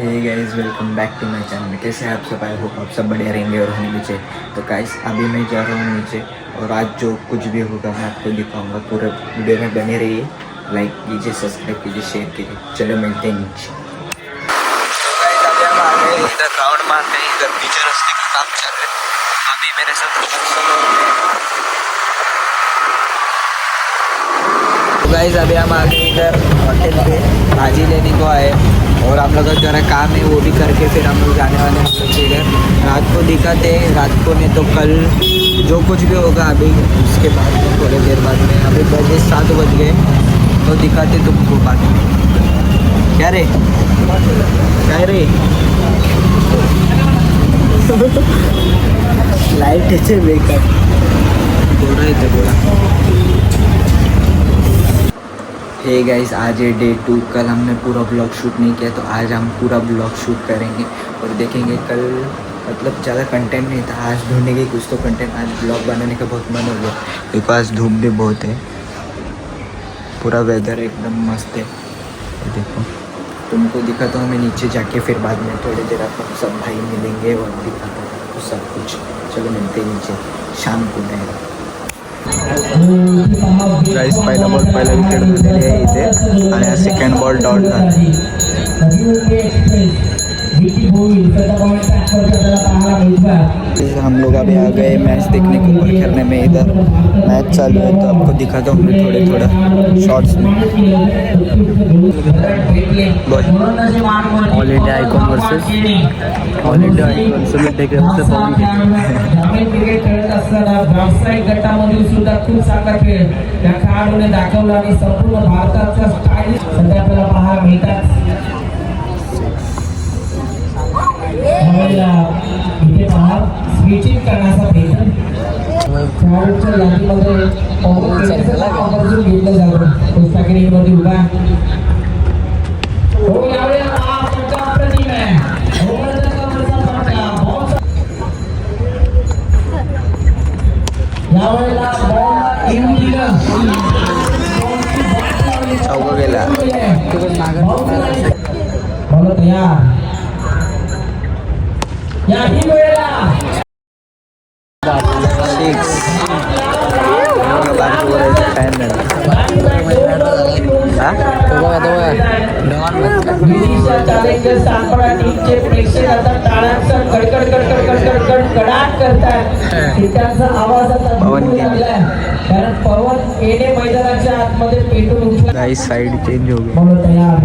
हे guys welcome back to my channel. कैसे हैं आप सब? आई होप आप सब बढ़िया रहेंगे और होंगे नीचे। तो गाइस अभी मैं जा रहा हूँ नीचे और आज जो कुछ भी होगा मैं आपको दिखाऊंगा। पूरे वीडियो में बने रहिए, लाइक कीजिए, सब्सक्राइब कीजिए, शेयर कीजिए। चलो मिलते हैं नीचे। तो गाइस अभी हम आ गए इधर राउंड मारते हैं। इधर पीछे रास्ते का काम चल रहा है। अभी मेरे साथ गाइस अभी हम आ गए इधर होटल पे, भाजी लेने को आए और हम लोग का जरा काम है वो भी करके फिर हम लोग जाने वाले हैं इधर। रात को दिखाते हैं, रात को नहीं तो कल जो कुछ भी होगा अभी उसके बाद में थोड़ी देर बाद में। अभी बजे 7 बज गए तो दिखाते तुमको बाद में। क्या रे क्या रे लाइट ऐसे बेकार बोल रहे थे बोला। हे गाइस आज है डे 2। कल हमने पूरा ब्लॉग शूट नहीं किया तो आज हम पूरा ब्लॉग शूट करेंगे और देखेंगे। कल मतलब ज़्यादा कंटेंट नहीं था, आज ढूंढेंगे कुछ तो कंटेंट। आज ब्लॉग बनाने का बहुत मन हो गया क्योंकि आज धूप भी बहुत है, पूरा वेदर एकदम मस्त है। देखो तुमको दिखाता हूँ मैं नीचे जाके, फिर बाद में थोड़ी देर आपको सब भाई मिलेंगे और दिखाता हूँ सब कुछ। चलो मिलते हैं नीचे, शाम को जाएगा। गाइस पहिला बॉल पहिला विकेट झालेली आहे इथे आणि सेकंड बॉल डॉट झाला। हम लोग अभी आ गए मैच देखने को ऊपर खेलने में। इधर मैच चालू है तो आपको दिखाता हूँ मैं थोड़े थोड़ा शॉर्ट्स में। All India icon versus all India icon summit देखण्याचं पाहून व्यावसायिक गटामधील सुद्धा खूप चांगला खेळ या खेळाडूने दाखवला आणि संपूर्ण भारताचा स्टाईल सध्या आपल्याला पाहायला मिळतात। इथे पहा स्विचिंग करण्याचा प्रयत्न खेळाडूच्या यादीमध्ये आवर्जून घेतलं जातं। पुस्तकांमध्ये उभा हो यावेळेला अप्रतिम आहे। यावेळेला बॉल येऊन दिला चौका गेला बॉल तयार या ही वेळेला 6 चॅलेंजर सापडा टीमचे प्रेक्षक आता टाळ्यांचा कडकड कडकड कडकड कडकडाट करतात। त्यांचा आवाज आता लागलाय कारण पवन येणे मैदानाच्या आतमध्ये पेटून उठला। गाइस साइड चेंज हो गई। बॉल तयार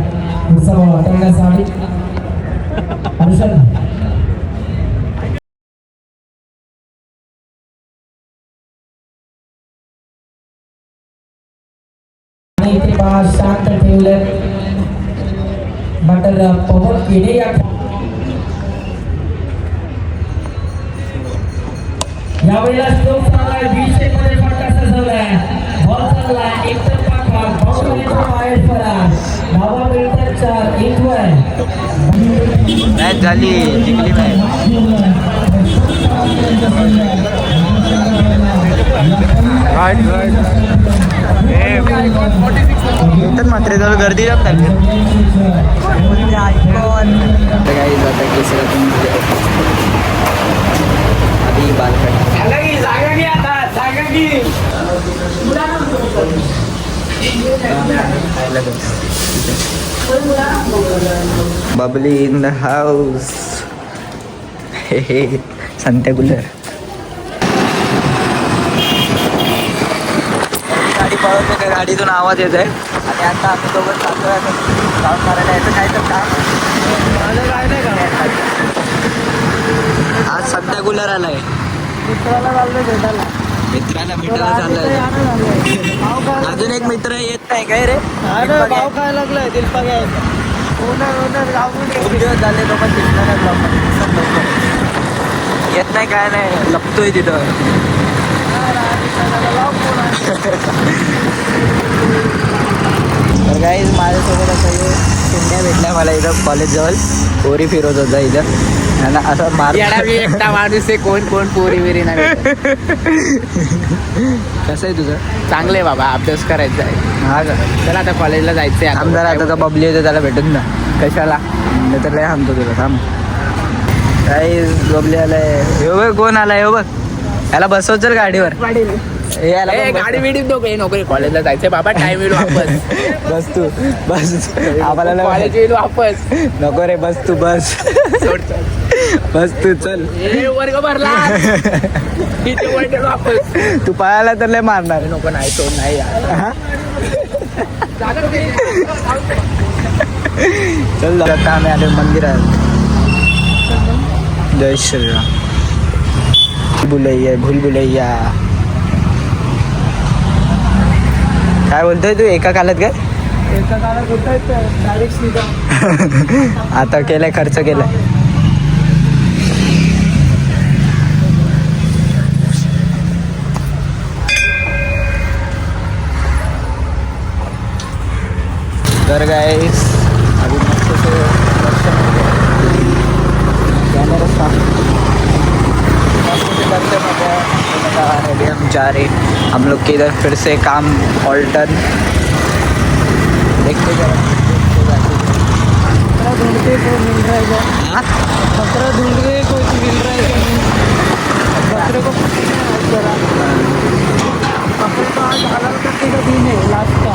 उत्सव वाटण्यासाठी अनुसर इथे बाहेर शांत ठेवले बटर पवन केले यावेळेला स्ट्रोक चाललाय 20 मध्ये फटका सजवलाय। बॉल चालला एकतर्फा भाग बाउंड्रीच्या बाहेर पडा धावा मिळतात 4 इंटवर मॅच झाली, जिंकली मॅच। मात्र जवळ गर्दी जात नाही। अभी बाल बबली इन द हाउस। संत्या गुल्लर गाडी पळवते त्या गाडीतून आवाज येत आहे आणि आता आम्ही दोघं चालतोय जाऊन मारायला यायचं काय तर काम। आज संत्या गुल्लर आलाय, मित्राला भेटायला चाललाय। अजून एक मित्र येत नाही काय रे? भाव काय लागलाय दिलपा घ्यायचा खूप दिवस झाले लोक येत नाही काय नाही, लपतोय तिथं। तर गाईज माझ्यासोबत असं शिंद्या भेटल्या मला इथं कॉलेजजवळ। पोरी फिरवत होता इथं आणि असं मार एकटा माणूस आहे, कोण कोण पोरी बिरी नाही। कसं आहे तुझं? चांगलं आहे बाबा, अभ्यास करायचा आहे। हा का? चला आता कॉलेजला जायचं आहे। आमदार आता बबली होते त्याला भेटून ना कशाला मी तर लय हाणतो तुला थांब. काही गबले आलाय. हो बघ कोण आलाय. हो बघ याला बसव चल गाडीवर. हे याला पण बस. गाडी बिडी नको नको कॉलेजला जायचंय बाबा टाइम येईल वापस. बस तू बस. आम्हाला नाही कॉलेज येईल वापस. नको रे बस तू बस. बस तू चल. वर्ग भरला किती वर्ग वापस. तू पळाला तर लय मारणार. नको नाही तो नाही यार. चल आता आम्ही आलो मंदिरात. जय श्रीराम. भूल भुलैया. काय बोलतोय तू एका कालात काय. एका काळात होतं डायरेक्ट सीधा. आता केलाय खर्च केलाय. तर गाइस अभी मस्त से दर्शन हो गया. कैमरा साफ मस्त से दर्शन हो गया. अभी हम जा रहे हम लोग के इधर फिर से काम ऑल्टन देखते जरा. ढूंढ के कोई मिल रहा है क्या. बकरा ढूंढ के कोई मिल रहा है क्या. बकरे को जरा बकरे को आज हलाल करने का दिन है लास्ट का.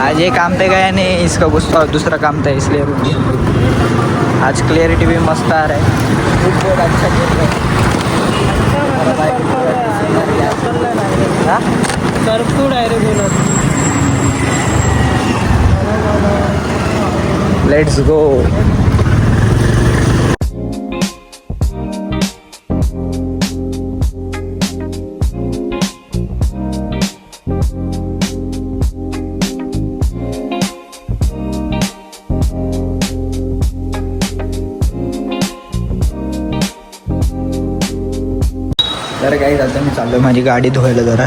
आज ये काम पे गया नहीं. इसका गुस्सा दूसरा काम था इसलिए रुक गया. आज क्लियरिटी भी मस्त आ रहा है. बहुत अच्छा खेल रहा है. सरतूड आहे रे बोलत. Let's go. तर काही आता मी चाललो माझी गाडी धुवायला. जरा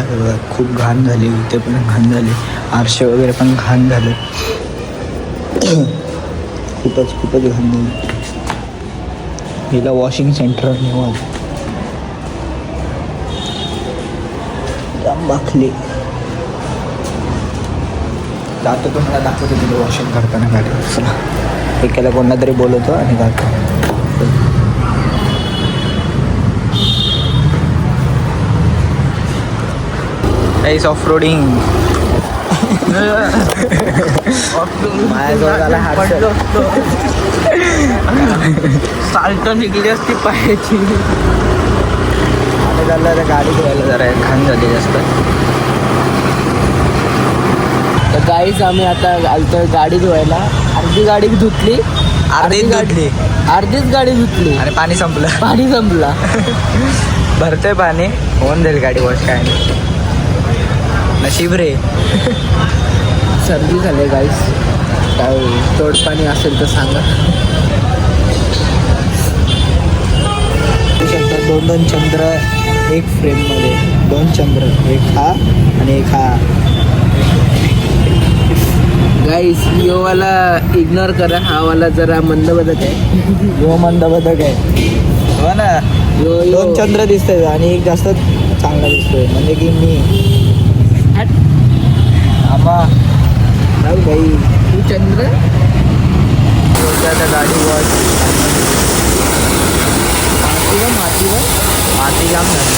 खूप घाण झाली. इथे पण घाण झाली. आरशे वगैरे पण घाण झाले. खूपच घाण झाली. हिला वॉशिंग सेंटर नेऊ आज. जाम बाखली. जातो तुम्हाला दाखवतो तिला वॉशिंग करताना गाडी. चला एकाला कोणला तरी बोलवतो आणि जातो. Is off roading. साल्ट निघली असती पायाची. झालं गाडी धुवायला जरा घाण झाली जास्त. तर गाईच आम्ही आता आलतोय गाडी धुवायला. अर्धी गाडी धुतली. अर्धीच गाडी धुतली आणि पाणी संपलं. पाणी संपला. भरतोय पाणी होऊन जाईल गाडी वॉश. काय नाही नशीब रे. सर्दी झाली गाईस. काय तोड पाणी असेल तर सांगा. दोन चंद्र एक फ्रेममध्ये. 2 चंद्र. एक हा आणि एक हा. गाईस यो वाला इग्नोर करा. हा वाला जरा मंदबदक आहे. यो मंदबदक आहे. हो ना. यो 2 चंद्र दिसतोय आणि एक जास्त चांगला दिसतोय. म्हणजे की मी आम्हा भाई तू चंद्र आता गाडी वॉश. माती जाम झाली.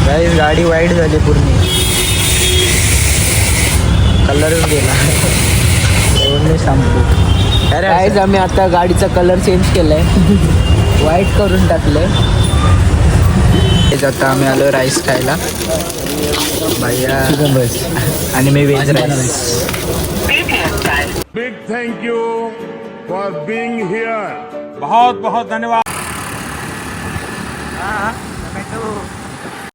गाईस गाडी वाईट झाली पूर्ण. कलरच गेला. एवढं शॅम्पू. गाईज आम्ही आता गाडीचा कलर चेंज केलाय. व्हाईट करून टाकलंय. आता आम्ही आलो राईस खायला. भैया आणि मी veg rice. Big thank you for being here. बहुत बहुत धन्यवाद. टोमॅटो